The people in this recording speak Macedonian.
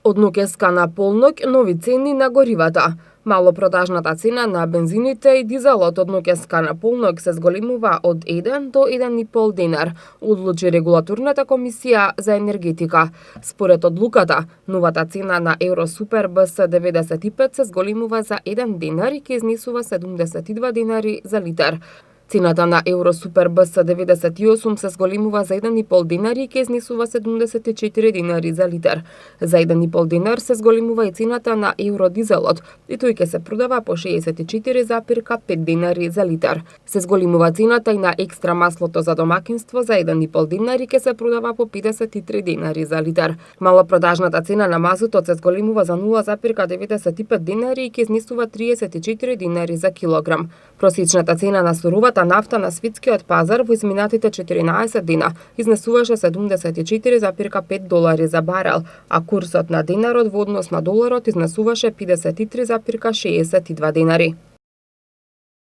Од ноќеска на полноќ нови цени на горивата. Малопродажната цена на бензините и дизелот од ноќеска на полноќ се зголемува од 1 до 1,5 динар, одлучи регулаторната комисија за енергетика. Според одлуката, новата цена на Евросупер БС 95 се зголемува за 1 динар и ќе изнесува 72 динари за литар. Цената на Евросупер БС 98 се зголемува за 1,5 динари и ќе изнесува 74 динари за литар. За 1,5 динар се зголемува и цената на Евродизелот и тој ќе се продава по 64,5 динари за литар. Се зголемува цената и на екстра маслото за домакинство за 1,5 динари ќе се продава по 53 динари за литар. Малопродажната цена на мазутот се зголемува за 0,95 динари и ќе изнесува 34 динари за килограм. Просечната цена на суровата нафта на светскиот пазар во изминатите 14 дена изнесуваше 74,5 долари за барел, а курсот на денарот во однос на доларот изнесуваше 53,62 денари.